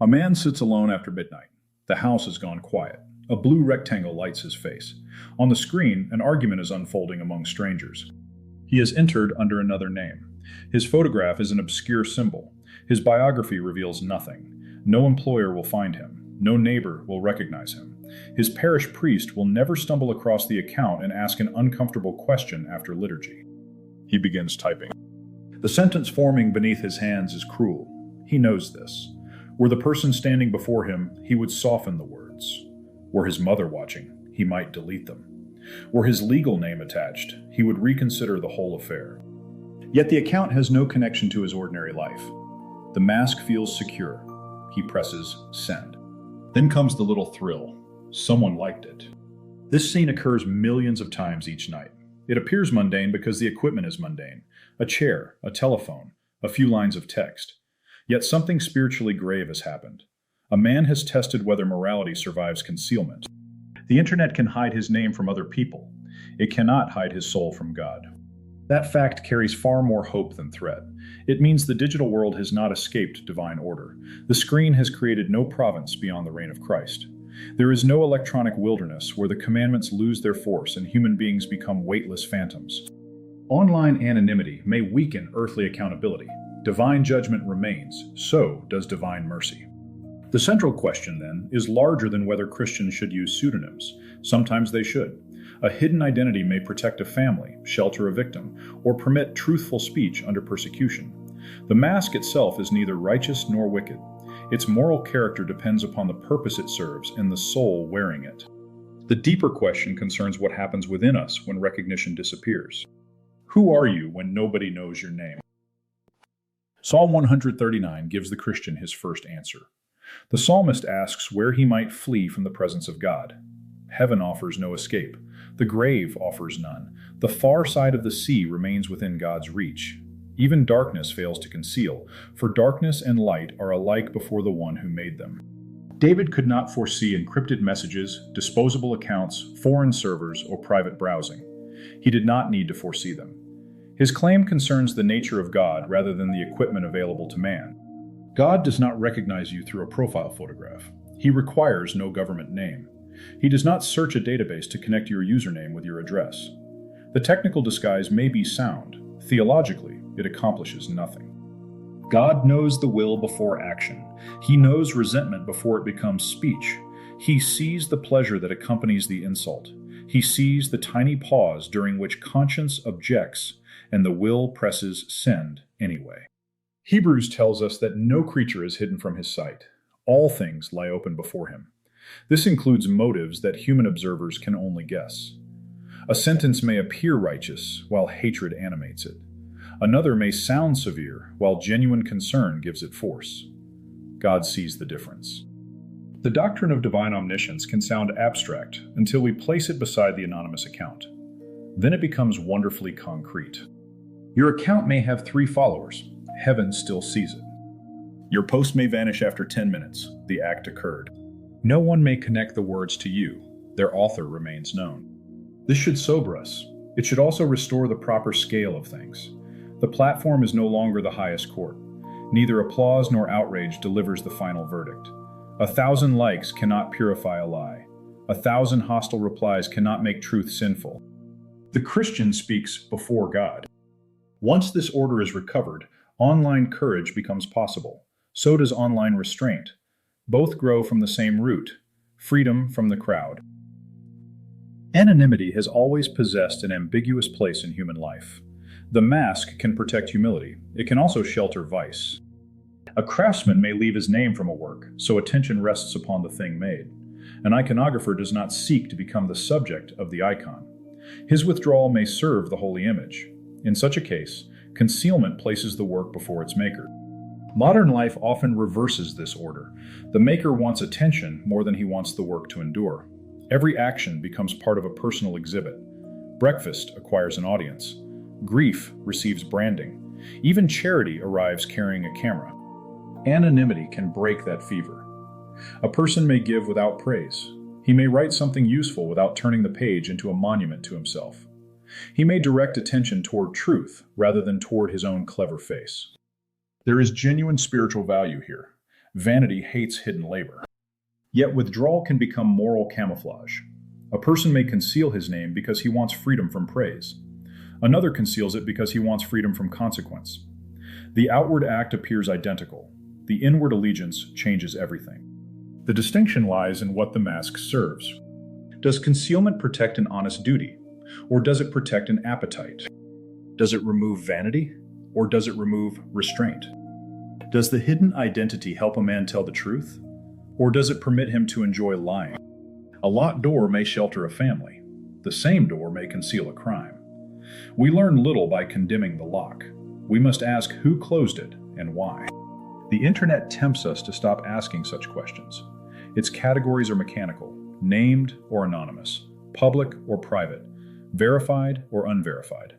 A man sits alone after midnight. The house has gone quiet. A blue rectangle lights his face. On the screen, an argument is unfolding among strangers. He has entered under another name. His photograph is an obscure symbol. His biography reveals nothing. No employer will find him. No neighbor will recognize him. His parish priest will never stumble across the account and ask an uncomfortable question after liturgy. He begins typing. The sentence forming beneath his hands is cruel. He knows this. Were the person standing before him, he would soften the words. Were his mother watching, he might delete them. Were his legal name attached, he would reconsider the whole affair. Yet the account has no connection to his ordinary life. The mask feels secure. He presses send. Then comes the little thrill. Someone liked it. This scene occurs millions of times each night. It appears mundane because the equipment is mundane. A chair, a telephone, a few lines of text. Yet something spiritually grave has happened. A man has tested whether morality survives concealment. The internet can hide his name from other people. It cannot hide his soul from God. That fact carries far more hope than threat. It means the digital world has not escaped divine order. The screen has created no province beyond the reign of Christ. There is no electronic wilderness where the commandments lose their force and human beings become weightless phantoms. Online anonymity may weaken earthly accountability. Divine judgment remains, so does divine mercy. The central question, then, is larger than whether Christians should use pseudonyms. Sometimes they should. A hidden identity may protect a family, shelter a victim, or permit truthful speech under persecution. The mask itself is neither righteous nor wicked. Its moral character depends upon the purpose it serves and the soul wearing it. The deeper question concerns what happens within us when recognition disappears. Who are you when nobody knows your name? Psalm 139 gives the Christian his first answer. The psalmist asks where he might flee from the presence of God. Heaven offers no escape. The grave offers none. The far side of the sea remains within God's reach. Even darkness fails to conceal, for darkness and light are alike before the one who made them. David could not foresee encrypted messages, disposable accounts, foreign servers, or private browsing. He did not need to foresee them. His claim concerns the nature of God rather than the equipment available to man. God does not recognize you through a profile photograph. He requires no government name. He does not search a database to connect your username with your address. The technical disguise may be sound. Theologically, it accomplishes nothing. God knows the will before action. He knows resentment before it becomes speech. He sees the pleasure that accompanies the insult. He sees the tiny pause during which conscience objects and the will presses send anyway. Hebrews tells us that no creature is hidden from his sight. All things lie open before him. This includes motives that human observers can only guess. A sentence may appear righteous while hatred animates it. Another may sound severe while genuine concern gives it force. God sees the difference. The doctrine of divine omniscience can sound abstract until we place it beside the anonymous account. Then it becomes wonderfully concrete. Your account may have 3 followers. Heaven still sees it. Your post may vanish after 10 minutes. The act occurred. No one may connect the words to you. Their author remains known. This should sober us. It should also restore the proper scale of things. The platform is no longer the highest court. Neither applause nor outrage delivers the final verdict. 1,000 likes cannot purify a lie. 1,000 hostile replies cannot make truth sinful. The Christian speaks before God. Once this order is recovered, online courage becomes possible. So does online restraint. Both grow from the same root, freedom from the crowd. Anonymity has always possessed an ambiguous place in human life. The mask can protect humility. It can also shelter vice. A craftsman may leave his name from a work, so attention rests upon the thing made. An iconographer does not seek to become the subject of the icon. His withdrawal may serve the holy image. In such a case, concealment places the work before its maker. Modern life often reverses this order. The maker wants attention more than he wants the work to endure. Every action becomes part of a personal exhibit. Breakfast acquires an audience. Grief receives branding. Even charity arrives carrying a camera. Anonymity can break that fever. A person may give without praise. He may write something useful without turning the page into a monument to himself. He may direct attention toward truth rather than toward his own clever face. There is genuine spiritual value here. Vanity hates hidden labor. Yet withdrawal can become moral camouflage. A person may conceal his name because he wants freedom from praise. Another conceals it because he wants freedom from consequence. The outward act appears identical. The inward allegiance changes everything. The distinction lies in what the mask serves. Does concealment protect an honest duty, or does it protect an appetite? Does it remove vanity, or does it remove restraint? Does the hidden identity help a man tell the truth, or does it permit him to enjoy lying? A locked door may shelter a family. The same door may conceal a crime. We learn little by condemning the lock. We must ask who closed it and why. The internet tempts us to stop asking such questions. Its categories are mechanical, named or anonymous, public or private, verified or unverified.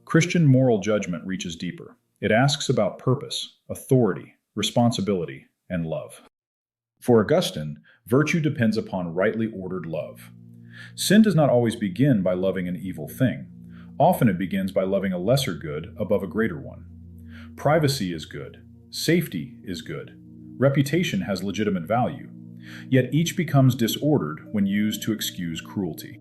Christian moral judgment reaches deeper. It asks about purpose, authority, responsibility, and love. For Augustine, virtue depends upon rightly ordered love. Sin does not always begin by loving an evil thing. Often it begins by loving a lesser good above a greater one. Privacy is good. Safety is good. Reputation has legitimate value. Yet each becomes disordered when used to excuse cruelty.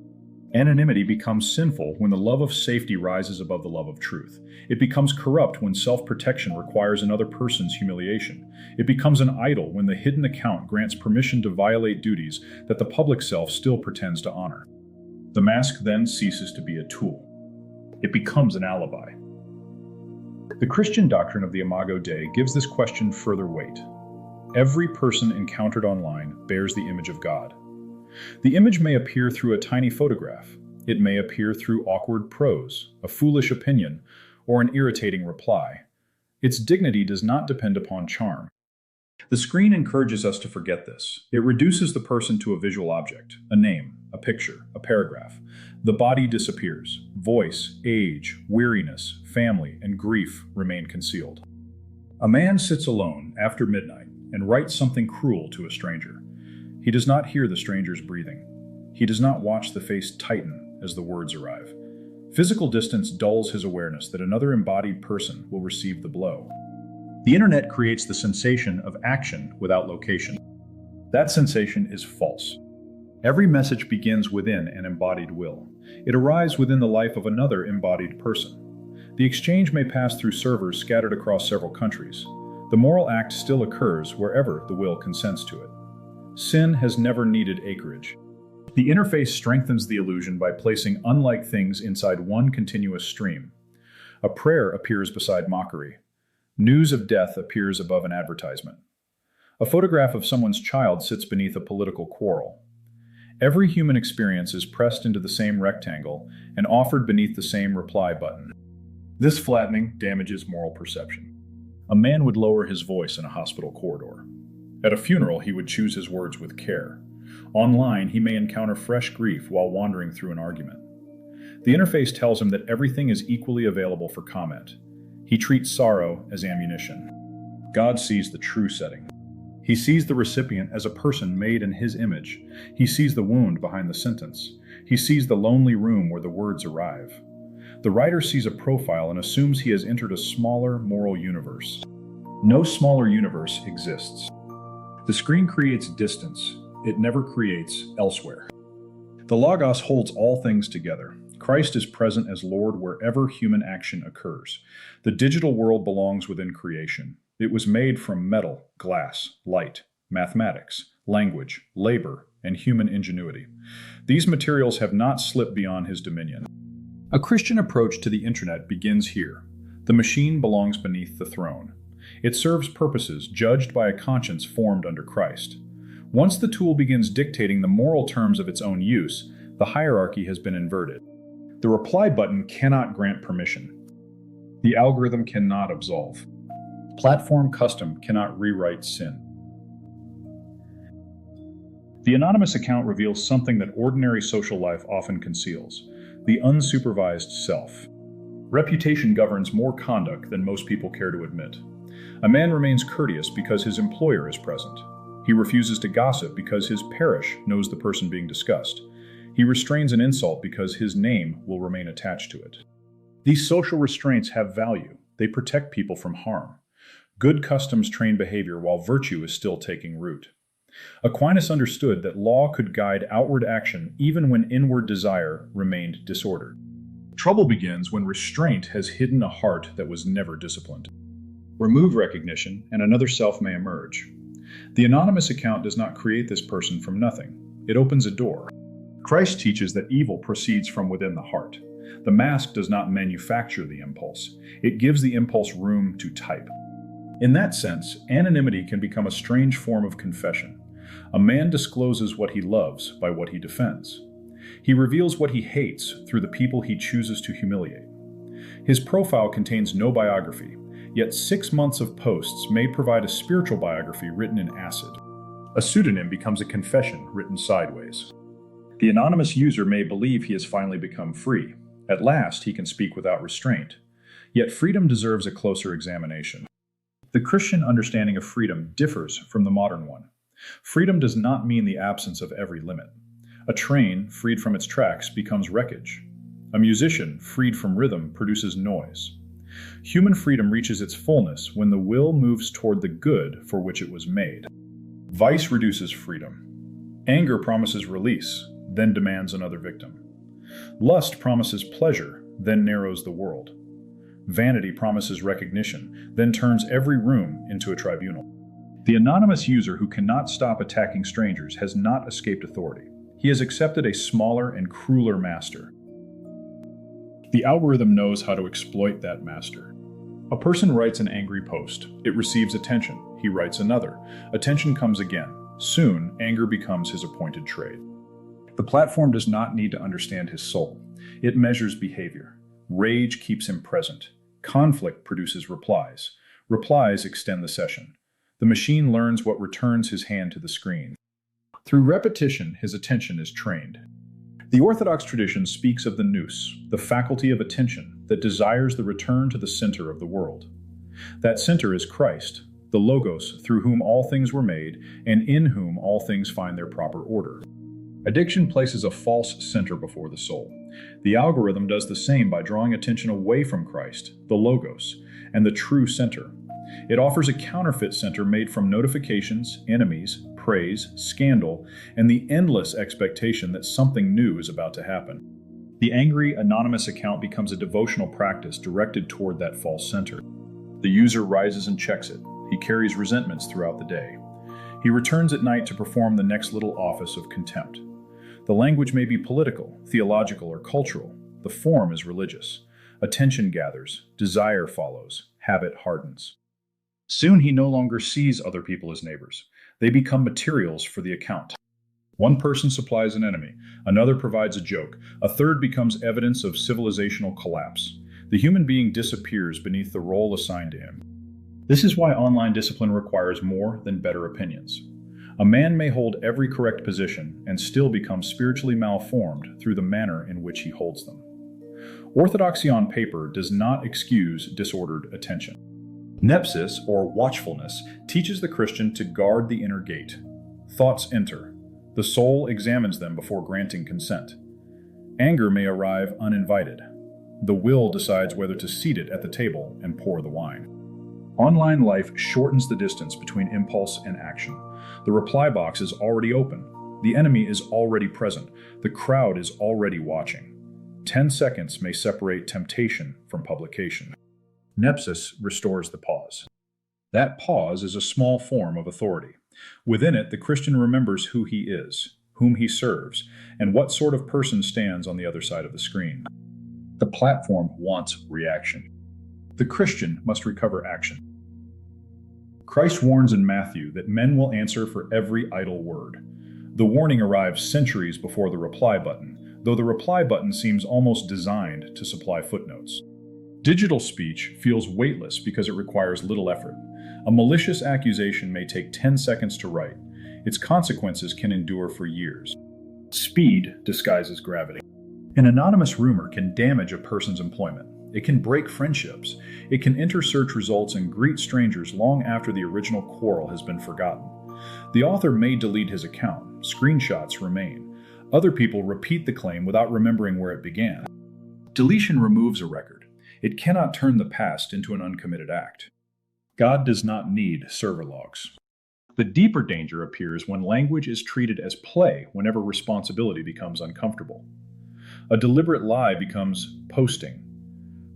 Anonymity becomes sinful when the love of safety rises above the love of truth. It becomes corrupt when self-protection requires another person's humiliation. It becomes an idol when the hidden account grants permission to violate duties that the public self still pretends to honor. The mask then ceases to be a tool. It becomes an alibi. The Christian doctrine of the Imago Dei gives this question further weight. Every person encountered online bears the image of God. The image may appear through a tiny photograph. It may appear through awkward prose, a foolish opinion, or an irritating reply. Its dignity does not depend upon charm. The screen encourages us to forget this. It reduces the person to a visual object, a name, a picture, a paragraph. The body disappears. Voice, age, weariness, family, and grief remain concealed. A man sits alone after midnight and writes something cruel to a stranger. He does not hear the stranger's breathing. He does not watch the face tighten as the words arrive. Physical distance dulls his awareness that another embodied person will receive the blow. The internet creates the sensation of action without location. That sensation is false. Every message begins within an embodied will. It arrives within the life of another embodied person. The exchange may pass through servers scattered across several countries. The moral act still occurs wherever the will consents to it. Sin has never needed acreage. The interface strengthens the illusion by placing unlike things inside one continuous stream. A prayer appears beside mockery. News of death appears above an advertisement. A photograph of someone's child sits beneath a political quarrel. Every human experience is pressed into the same rectangle and offered beneath the same reply button. This flattening damages moral perception. A man would lower his voice in a hospital corridor. At a funeral, he would choose his words with care. Online, he may encounter fresh grief while wandering through an argument. The interface tells him that everything is equally available for comment. He treats sorrow as ammunition. God sees the true setting. He sees the recipient as a person made in his image. He sees the wound behind the sentence. He sees the lonely room where the words arrive. The writer sees a profile and assumes he has entered a smaller moral universe. No smaller universe exists. The screen creates distance. It never creates elsewhere. The Logos holds all things together. Christ is present as Lord wherever human action occurs. The digital world belongs within creation. It was made from metal, glass, light, mathematics, language, labor, and human ingenuity. These materials have not slipped beyond his dominion. A Christian approach to the internet begins here. The machine belongs beneath the throne. It serves purposes judged by a conscience formed under Christ. Once the tool begins dictating the moral terms of its own use, the hierarchy has been inverted. The reply button cannot grant permission. The algorithm cannot absolve. Platform custom cannot rewrite sin. The anonymous account reveals something that ordinary social life often conceals: the unsupervised self. Reputation governs more conduct than most people care to admit. A man remains courteous because his employer is present. He refuses to gossip because his parish knows the person being discussed. He restrains an insult because his name will remain attached to it. These social restraints have value. They protect people from harm. Good customs train behavior while virtue is still taking root. Aquinas understood that law could guide outward action even when inward desire remained disordered. Trouble begins when restraint has hidden a heart that was never disciplined. Remove recognition, and another self may emerge. The anonymous account does not create this person from nothing. It opens a door. Christ teaches that evil proceeds from within the heart. The mask does not manufacture the impulse. It gives the impulse room to type. In that sense, anonymity can become a strange form of confession. A man discloses what he loves by what he defends. He reveals what he hates through the people he chooses to humiliate. His profile contains no biography, yet 6 months of posts may provide a spiritual biography written in acid. A pseudonym becomes a confession written sideways. The anonymous user may believe he has finally become free. At last, he can speak without restraint. Yet freedom deserves a closer examination. The Christian understanding of freedom differs from the modern one. Freedom does not mean the absence of every limit. A train, freed from its tracks, becomes wreckage. A musician, freed from rhythm, produces noise. Human freedom reaches its fullness when the will moves toward the good for which it was made. Vice reduces freedom. Anger promises release, then demands another victim. Lust promises pleasure, then narrows the world. Vanity promises recognition, then turns every room into a tribunal. The anonymous user who cannot stop attacking strangers has not escaped authority. He has accepted a smaller and crueler master. The algorithm knows how to exploit that master. A person writes an angry post. It receives attention. He writes another. Attention comes again. Soon, anger becomes his appointed trade. The platform does not need to understand his soul. It measures behavior. Rage keeps him present. Conflict produces replies. Replies extend the session. The machine learns what returns his hand to the screen. Through repetition, his attention is trained. The Orthodox tradition speaks of the nous, the faculty of attention that desires the return to the center of the world. That center is Christ, the Logos through whom all things were made and in whom all things find their proper order. Addiction places a false center before the soul. The algorithm does the same by drawing attention away from Christ, the Logos, and the true center. It offers a counterfeit center made from notifications, enemies, praise, scandal, and the endless expectation that something new is about to happen. The angry, anonymous account becomes a devotional practice directed toward that false center. The user rises and checks it. He carries resentments throughout the day. He returns at night to perform the next little office of contempt. The language may be political, theological, or cultural. The form is religious. Attention gathers, desire follows, habit hardens. Soon he no longer sees other people as neighbors. They become materials for the account. One person supplies an enemy, another provides a joke, a third becomes evidence of civilizational collapse. The human being disappears beneath the role assigned to him. This is why online discipline requires more than better opinions. A man may hold every correct position and still become spiritually malformed through the manner in which he holds them. Orthodoxy on paper does not excuse disordered attention. Nepsis, or watchfulness, teaches the Christian to guard the inner gate. Thoughts enter. The soul examines them before granting consent. Anger may arrive uninvited. The will decides whether to seat it at the table and pour the wine. Online life shortens the distance between impulse and action. The reply box is already open. The enemy is already present. The crowd is already watching. 10 seconds may separate temptation from publication. Nepsis restores the pause. That pause is a small form of authority. Within it, the Christian remembers who he is, whom he serves, and what sort of person stands on the other side of the screen. The platform wants reaction. The Christian must recover action. Christ warns in Matthew that men will answer for every idle word. The warning arrives centuries before the reply button, though the reply button seems almost designed to supply footnotes. Digital speech feels weightless because it requires little effort. A malicious accusation may take 10 seconds to write. Its consequences can endure for years. Speed disguises gravity. An anonymous rumor can damage a person's employment. It can break friendships. It can enter search results and greet strangers long after the original quarrel has been forgotten. The author may delete his account. Screenshots remain. Other people repeat the claim without remembering where it began. Deletion removes a record. It cannot turn the past into an uncommitted act. God does not need server logs. The deeper danger appears when language is treated as play whenever responsibility becomes uncomfortable. A deliberate lie becomes posting.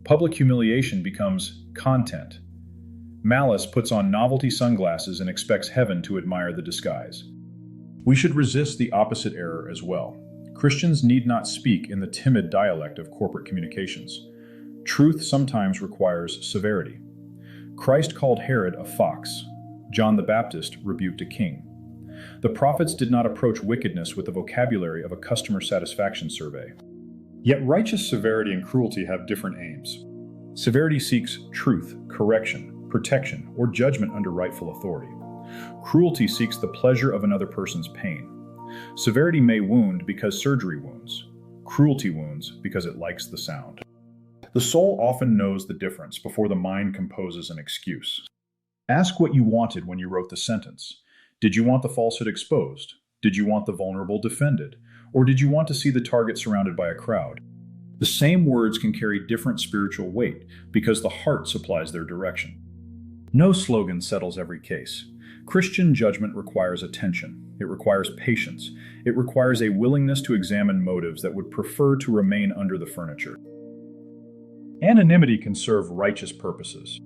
Public humiliation becomes content. Malice puts on novelty sunglasses and expects heaven to admire the disguise. We should resist the opposite error as well. Christians need not speak in the timid dialect of corporate communications. Truth sometimes requires severity. Christ called Herod a fox. John the Baptist rebuked a king. The prophets did not approach wickedness with the vocabulary of a customer satisfaction survey. Yet righteous severity and cruelty have different aims. Severity seeks truth, correction, protection, or judgment under rightful authority. Cruelty seeks the pleasure of another person's pain. Severity may wound because surgery wounds. Cruelty wounds because it likes the sound. The soul often knows the difference before the mind composes an excuse. Ask what you wanted when you wrote the sentence. Did you want the falsehood exposed? Did you want the vulnerable defended? Or did you want to see the target surrounded by a crowd? The same words can carry different spiritual weight because the heart supplies their direction. No slogan settles every case. Christian judgment requires attention. It requires patience. It requires a willingness to examine motives that would prefer to remain under the furniture. Anonymity can serve righteous purposes.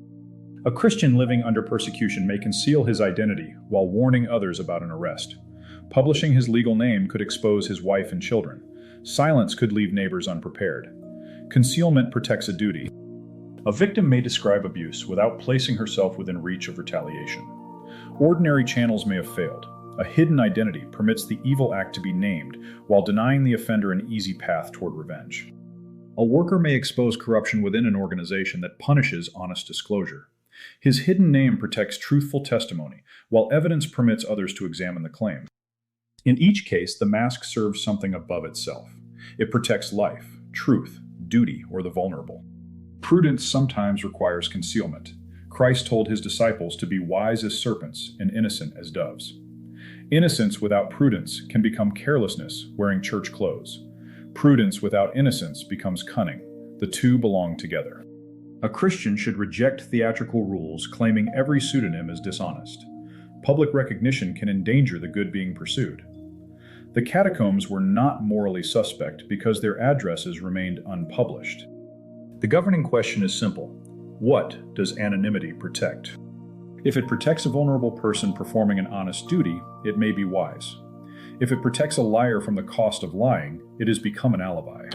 A Christian living under persecution may conceal his identity while warning others about an arrest. Publishing his legal name could expose his wife and children. Silence could leave neighbors unprepared. Concealment protects a duty. A victim may describe abuse without placing herself within reach of retaliation. Ordinary channels may have failed. A hidden identity permits the evil act to be named while denying the offender an easy path toward revenge. A worker may expose corruption within an organization that punishes honest disclosure. His hidden name protects truthful testimony, while evidence permits others to examine the claim. In each case, the mask serves something above itself. It protects life, truth, duty, or the vulnerable. Prudence sometimes requires concealment. Christ told his disciples to be wise as serpents and innocent as doves. Innocence without prudence can become carelessness, wearing church clothes. Prudence without innocence becomes cunning. The two belong together. A Christian should reject theatrical rules claiming every pseudonym is dishonest. Public recognition can endanger the good being pursued. The catacombs were not morally suspect because their addresses remained unpublished. The governing question is simple. What does anonymity protect? If it protects a vulnerable person performing an honest duty, it may be wise. If it protects a liar from the cost of lying, it has become an alibi.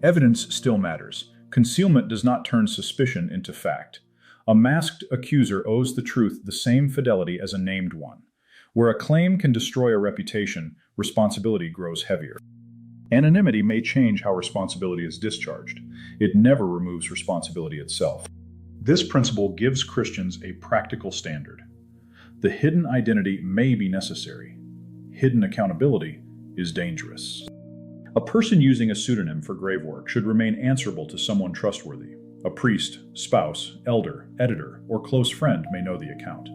Evidence still matters. Concealment does not turn suspicion into fact. A masked accuser owes the truth the same fidelity as a named one. Where a claim can destroy a reputation, responsibility grows heavier. Anonymity may change how responsibility is discharged. It never removes responsibility itself. This principle gives Christians a practical standard. The hidden identity may be necessary. Hidden accountability is dangerous. A person using a pseudonym for grave work should remain answerable to someone trustworthy. A priest, spouse, elder, editor, or close friend may know the account.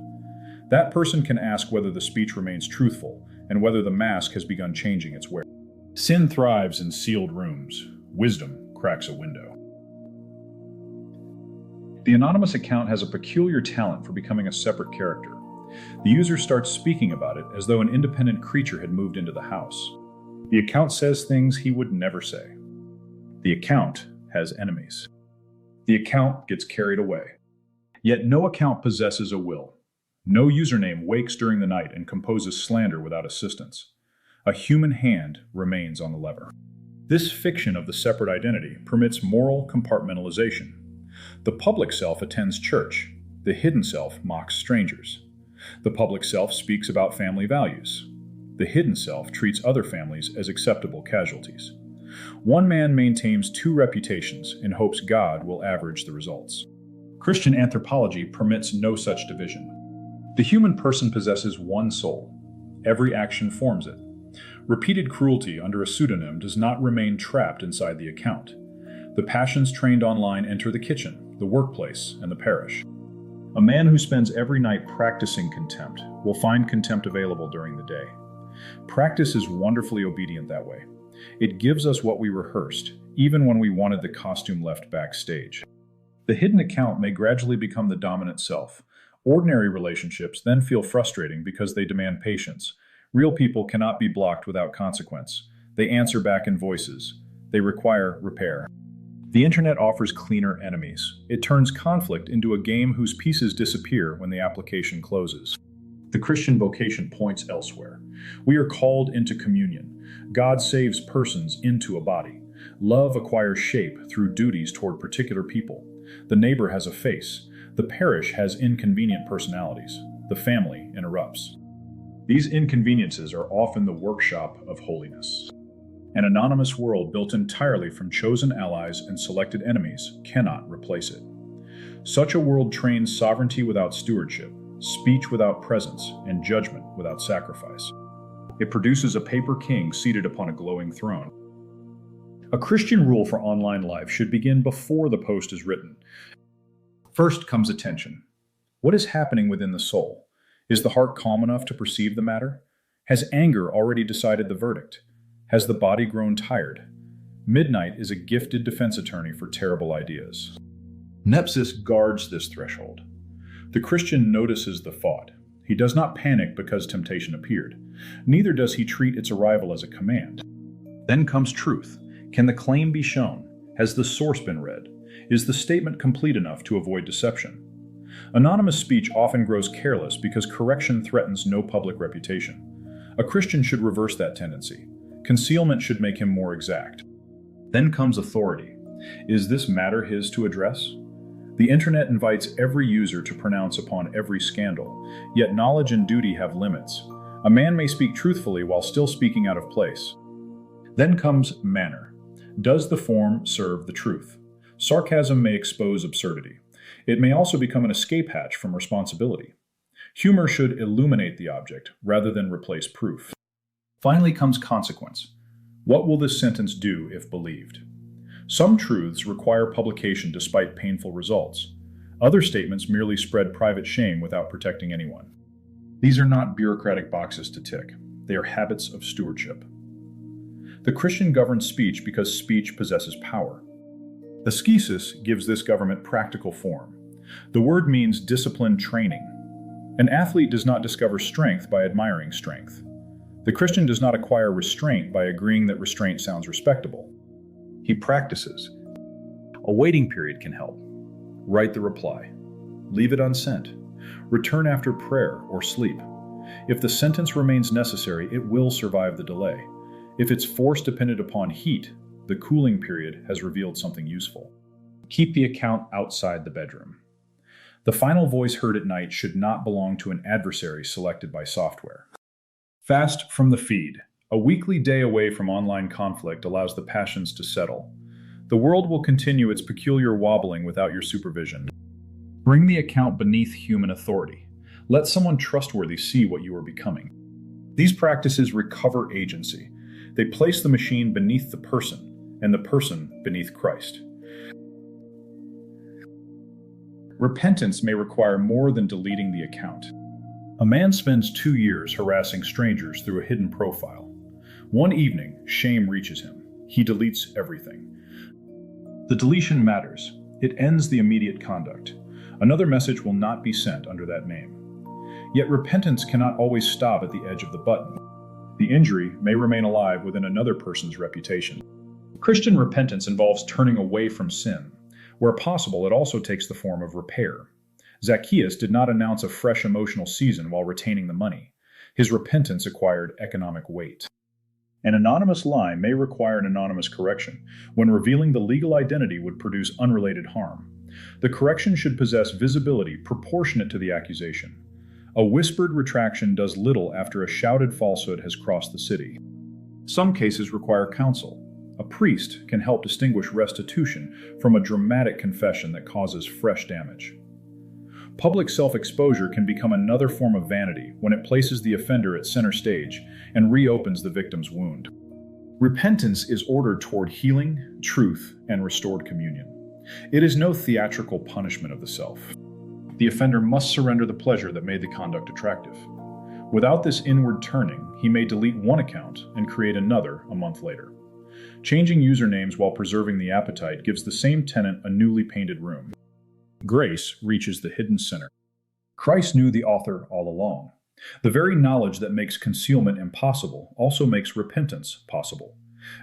That person can ask whether the speech remains truthful and whether the mask has begun changing its wear. Sin thrives in sealed rooms. Wisdom cracks a window. The anonymous account has a peculiar talent for becoming a separate character. The user starts speaking about it as though an independent creature had moved into the house. The account says things he would never say. The account has enemies. The account gets carried away. Yet no account possesses a will. No username wakes during the night and composes slander without assistance. A human hand remains on the lever. This fiction of the separate identity permits moral compartmentalization. The public self attends church. The hidden self mocks strangers. The public self speaks about family values. The hidden self treats other families as acceptable casualties. One man maintains two reputations in hopes God will average the results. Christian anthropology permits no such division. The human person possesses one soul. Every action forms it. Repeated cruelty under a pseudonym does not remain trapped inside the account. The passions trained online enter the kitchen, the workplace, and the parish. A man who spends every night practicing contempt will find contempt available during the day. Practice is wonderfully obedient that way. It gives us what we rehearsed, even when we wanted the costume left backstage. The hidden account may gradually become the dominant self, Ordinary relationships then feel frustrating because they demand patience. Real people cannot be blocked without consequence. They answer back in voices. They require repair. The internet offers cleaner enemies. It turns conflict into a game whose pieces disappear when the application closes. The Christian vocation points elsewhere. We are called into communion. God saves persons into a body. Love acquires shape through duties toward particular people. The neighbor has a face. The parish has inconvenient personalities. The family interrupts. These inconveniences are often the workshop of holiness. An anonymous world built entirely from chosen allies and selected enemies cannot replace it. Such a world trains sovereignty without stewardship, speech without presence, and judgment without sacrifice. It produces a paper king seated upon a glowing throne. A Christian rule for online life should begin before the post is written. First comes attention. What is happening within the soul? Is the heart calm enough to perceive the matter? Has anger already decided the verdict? Has the body grown tired? Midnight is a gifted defense attorney for terrible ideas. Nepsis guards this threshold. The Christian notices the thought. He does not panic because temptation appeared. Neither does he treat its arrival as a command. Then comes truth. Can the claim be shown? Has the source been read? Is the statement complete enough to avoid deception? Anonymous speech often grows careless because correction threatens no public reputation. A Christian should reverse that tendency. Concealment should make him more exact. Then comes authority. Is this matter his to address? The internet invites every user to pronounce upon every scandal, yet knowledge and duty have limits. A man may speak truthfully while still speaking out of place. Then comes manner. Does the form serve the truth? Sarcasm may expose absurdity. It may also become an escape hatch from responsibility. Humor should illuminate the object rather than replace proof. Finally comes consequence. What will this sentence do if believed? Some truths require publication despite painful results. Other statements merely spread private shame without protecting anyone. These are not bureaucratic boxes to tick. They are habits of stewardship. The Christian governs speech because speech possesses power. Ascesis gives this government practical form. The word means disciplined training. An athlete does not discover strength by admiring strength. The Christian does not acquire restraint by agreeing that restraint sounds respectable. He practices. A waiting period can help. Write the reply. Leave it unsent. Return after prayer or sleep. If the sentence remains necessary, it will survive the delay. If its force depended upon heat, the cooling period has revealed something useful. Keep the account outside the bedroom. The final voice heard at night should not belong to an adversary selected by software. Fast from the feed. A weekly day away from online conflict allows the passions to settle. The world will continue its peculiar wobbling without your supervision. Bring the account beneath human authority. Let someone trustworthy see what you are becoming. These practices recover agency. They place the machine beneath the person, and the person beneath Christ. Repentance may require more than deleting the account. A man spends 2 years harassing strangers through a hidden profile. One evening, shame reaches him. He deletes everything. The deletion matters. It ends the immediate conduct. Another message will not be sent under that name. Yet repentance cannot always stop at the edge of the button. The injury may remain alive within another person's reputation. Christian repentance involves turning away from sin. Where possible, it also takes the form of repair. Zacchaeus did not announce a fresh emotional season while retaining the money. His repentance acquired economic weight. An anonymous lie may require an anonymous correction, when revealing the legal identity would produce unrelated harm. The correction should possess visibility proportionate to the accusation. A whispered retraction does little after a shouted falsehood has crossed the city. Some cases require counsel. A priest can help distinguish restitution from a dramatic confession that causes fresh damage. Public self-exposure can become another form of vanity when it places the offender at center stage and reopens the victim's wound. Repentance is ordered toward healing, truth, and restored communion. It is no theatrical punishment of the self. The offender must surrender the pleasure that made the conduct attractive. Without this inward turning, he may delete one account and create another a month later. Changing usernames while preserving the appetite gives the same tenant a newly painted room. Grace reaches the hidden sinner. Christ knew the author all along. The very knowledge that makes concealment impossible also makes repentance possible.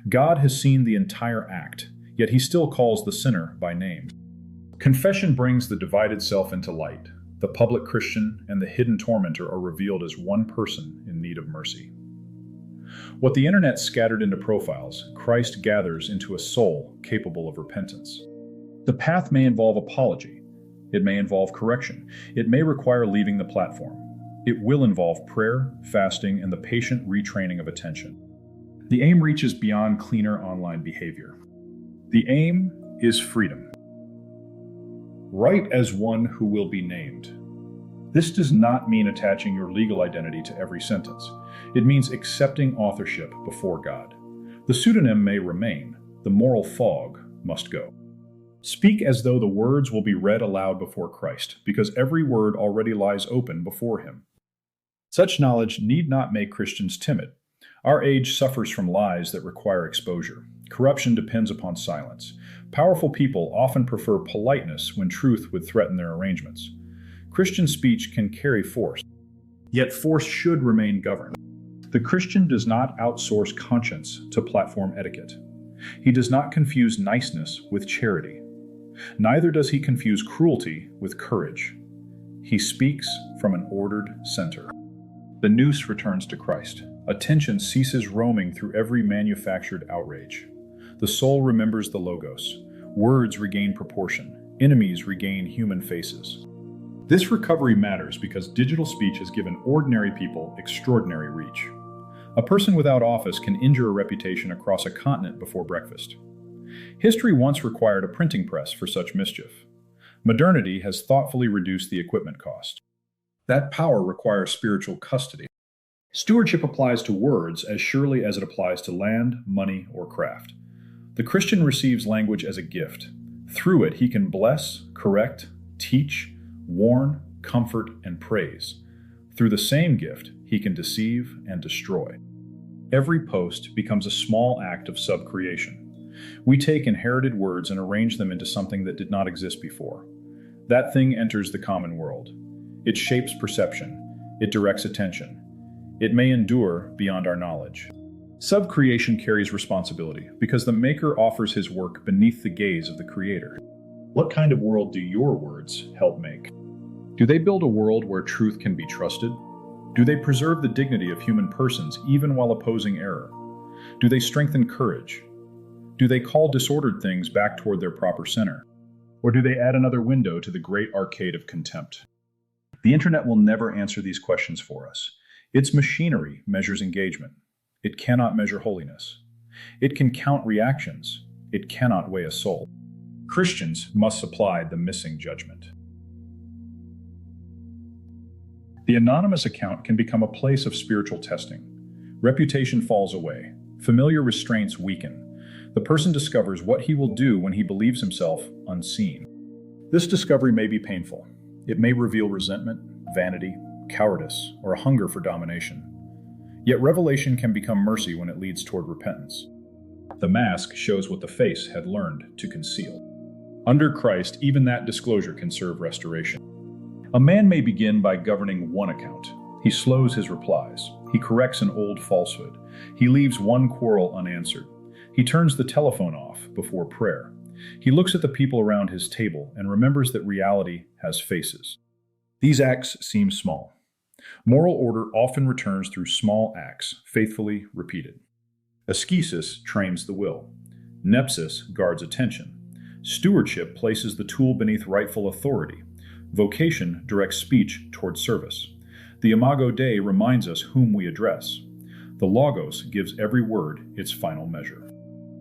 God has seen the entire act, yet he still calls the sinner by name. Confession brings the divided self into light. The public Christian and the hidden tormentor are revealed as one person in need of mercy. What the internet scattered into profiles, Christ gathers into a soul capable of repentance. The path may involve apology. It may involve correction. It may require leaving the platform. It will involve prayer, fasting, and the patient retraining of attention. The aim reaches beyond cleaner online behavior. The aim is freedom. Write as one who will be named. This does not mean attaching your legal identity to every sentence. It means accepting authorship before God. The pseudonym may remain. The moral fog must go. Speak as though the words will be read aloud before Christ, because every word already lies open before him. Such knowledge need not make Christians timid. Our age suffers from lies that require exposure. Corruption depends upon silence. Powerful people often prefer politeness when truth would threaten their arrangements. Christian speech can carry force, yet force should remain governed. The Christian does not outsource conscience to platform etiquette. He does not confuse niceness with charity. Neither does he confuse cruelty with courage. He speaks from an ordered center. The noose returns to Christ. Attention ceases roaming through every manufactured outrage. The soul remembers the logos. Words regain proportion. Enemies regain human faces. This recovery matters because digital speech has given ordinary people extraordinary reach. A person without office can injure a reputation across a continent before breakfast. History once required a printing press for such mischief. Modernity has thoughtfully reduced the equipment cost. That power requires spiritual custody. Stewardship applies to words as surely as it applies to land, money, or craft. The Christian receives language as a gift. Through it, he can bless, correct, teach, warn, comfort, and praise. Through the same gift, he can deceive and destroy. Every post becomes a small act of subcreation. We take inherited words and arrange them into something that did not exist before. That thing enters the common world. It shapes perception. It directs attention. It may endure beyond our knowledge. Subcreation carries responsibility because the Maker offers his work beneath the gaze of the Creator. What kind of world do your words help make? Do they build a world where truth can be trusted? Do they preserve the dignity of human persons even while opposing error? Do they strengthen courage? Do they call disordered things back toward their proper center? Or do they add another window to the great arcade of contempt? The internet will never answer these questions for us. Its machinery measures engagement. It cannot measure holiness. It can count reactions. It cannot weigh a soul. Christians must supply the missing judgment. The anonymous account can become a place of spiritual testing. Reputation falls away. Familiar restraints weaken. The person discovers what he will do when he believes himself unseen. This discovery may be painful. It may reveal resentment, vanity, cowardice, or a hunger for domination. Yet revelation can become mercy when it leads toward repentance. The mask shows what the face had learned to conceal. Under Christ, even that disclosure can serve restoration. A man may begin by governing one account. He slows his replies. He corrects an old falsehood. He leaves one quarrel unanswered. He turns the telephone off before prayer. He looks at the people around his table and remembers that reality has faces. These acts seem small. Moral order often returns through small acts, faithfully repeated. Ascesis trains the will. Nepsis guards attention. Stewardship places the tool beneath rightful authority. Vocation directs speech toward service. The Imago Dei reminds us whom we address. The Logos gives every word its final measure.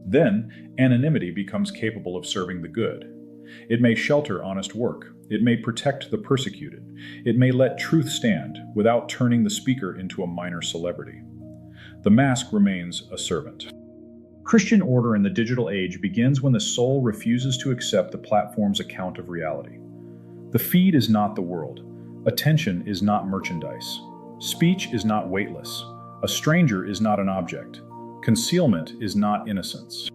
Then, anonymity becomes capable of serving the good. It may shelter honest work. It may protect the persecuted. It may let truth stand without turning the speaker into a minor celebrity. The mask remains a servant. Christian order in the digital age begins when the soul refuses to accept the platform's account of reality. The feed is not the world. Attention is not merchandise. Speech is not weightless. A stranger is not an object. Concealment is not innocence.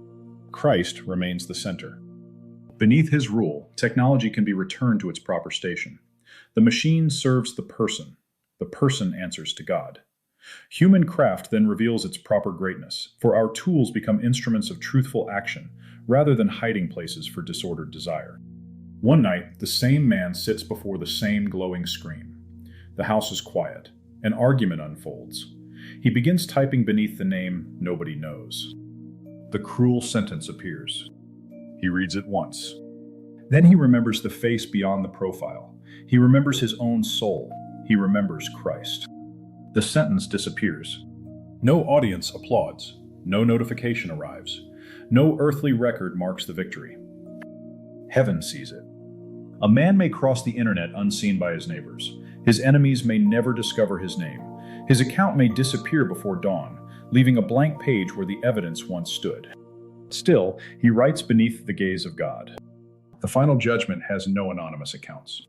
Christ remains the center. Beneath his rule, technology can be returned to its proper station. The machine serves the person. The person answers to God. Human craft then reveals its proper greatness, for our tools become instruments of truthful action, rather than hiding places for disordered desire. One night, the same man sits before the same glowing screen. The house is quiet. An argument unfolds. He begins typing beneath the name nobody knows. The cruel sentence appears. He reads it once. Then he remembers the face beyond the profile. He remembers his own soul. He remembers Christ. The sentence disappears. No audience applauds. No notification arrives. No earthly record marks the victory. Heaven sees it. A man may cross the internet unseen by his neighbors. His enemies may never discover his name. His account may disappear before dawn, leaving a blank page where the evidence once stood. Still, he writes beneath the gaze of God. The final judgment has no anonymous accounts.